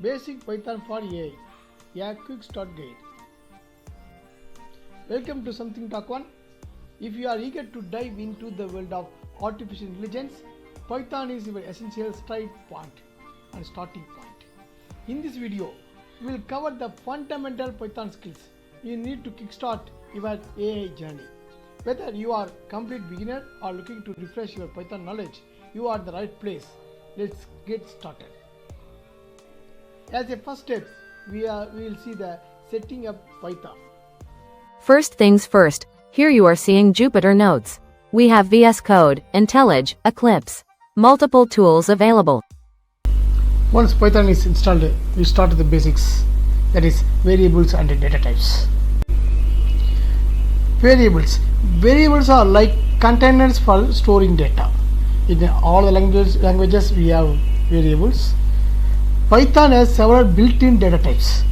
Basic Python for AI, a quick start guide. Welcome to Something Talk 1. If you are eager to dive into the world of artificial intelligence, Python is your essential starting point. In this video, we will cover the fundamental Python skills you need to kickstart your AI journey. Whether you are a complete beginner or looking to refresh your Python knowledge, you are in the right place. Let's get started. As a first step, we will see the setting up Python. First things first, here you are seeing Jupyter Notes. We have VS Code, IntelliJ, Eclipse, multiple tools available. Once Python is installed, we start with the basics, that is variables and data types. Variables are like containers for storing data. In all the languages we have variables. Python has several built-in data types,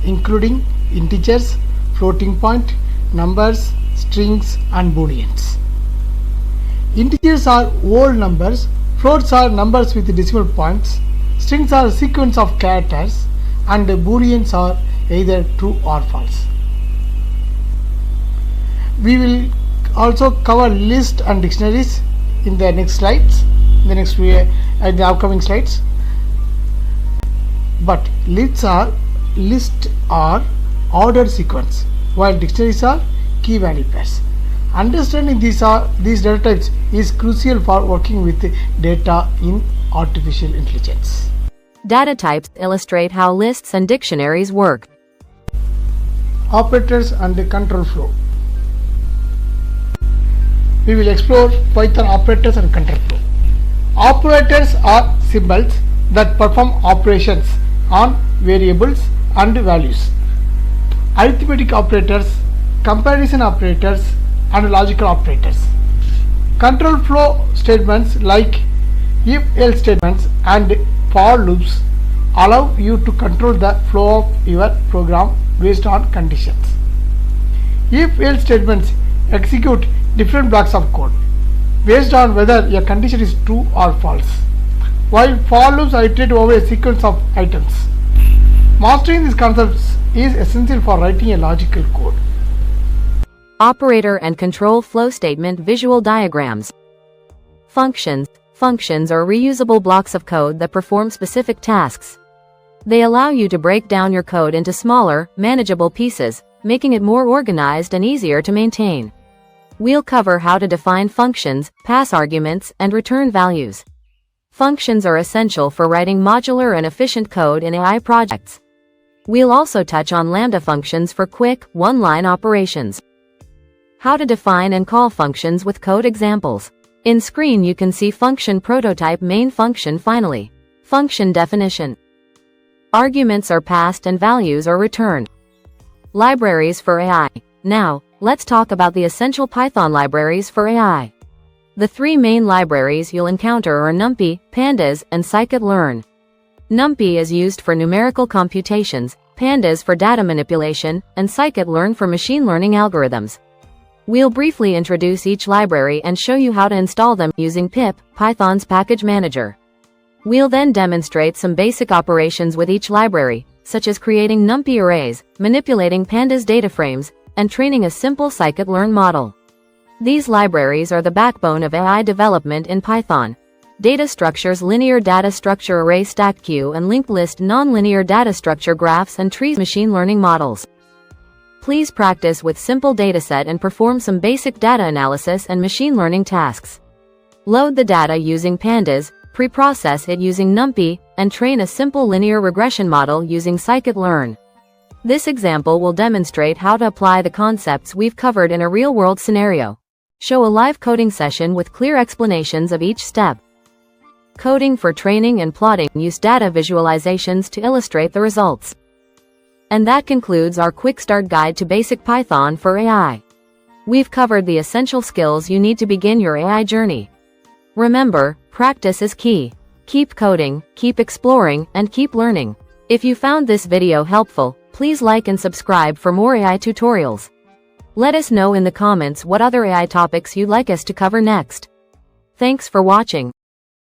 including integers, floating point, numbers, strings, and booleans. Integers are whole numbers, floats are numbers with decimal points, strings are a sequence of characters, and booleans are either true or false. We will also cover lists and dictionaries in the next slides, the upcoming slides. But lists are ordered sequence, while dictionaries are key value pairs. Understanding these data types is crucial for working with data in artificial intelligence. Data types illustrate how lists and dictionaries work. Operators and control flow. We will explore Python operators and control flow. Operators are symbols that perform operations on variables and values. Arithmetic operators, comparison operators, and logical operators. Control flow statements like if-else statements and for loops allow you to control the flow of your program based on conditions. If-else statements execute different blocks of code based on whether a condition is true or false, while for loops iterate over a sequence of items. Mastering these concepts is essential for writing a logical code. Operator and control flow statement visual diagrams. Functions are reusable blocks of code that perform specific tasks. They allow you to break down your code into smaller, manageable pieces, making it more organized and easier to maintain. We'll cover how to define functions, pass arguments, and return values. Functions are essential for writing modular and efficient code in AI projects. We'll also touch on Lambda functions for quick, one-line operations. How to define and call functions with code examples. In screen you can see function prototype, main function, finally. Function definition. Arguments are passed and values are returned. Libraries for AI. Now, let's talk about the essential Python libraries for AI. The three main libraries you'll encounter are NumPy, Pandas, and scikit-learn. NumPy is used for numerical computations, Pandas for data manipulation, and scikit-learn for machine learning algorithms. We'll briefly introduce each library and show you how to install them using pip, Python's package manager. We'll then demonstrate some basic operations with each library, such as creating NumPy arrays, manipulating Pandas data frames, and training a simple scikit-learn model. These libraries are the backbone of AI development in Python. Data structures, linear data structure array, stack queue, and linked list, nonlinear data structure, graphs, and trees, machine learning models. Please practice with simple dataset and perform some basic data analysis and machine learning tasks. Load the data using Pandas, pre-process it using NumPy, and train a simple linear regression model using scikit-learn. This example will demonstrate how to apply the concepts we've covered in a real-world scenario. Show a live coding session with clear explanations of each step. Coding for training and plotting. Use data visualizations to illustrate the results. And that concludes our quick start guide to basic Python for AI. We've covered the essential skills you need to begin your AI journey. Remember, practice is key. Keep coding, keep exploring, and keep learning. If you found this video helpful, please like and subscribe for more AI tutorials. Let us know in the comments what other AI topics you'd like us to cover next. Thanks for watching.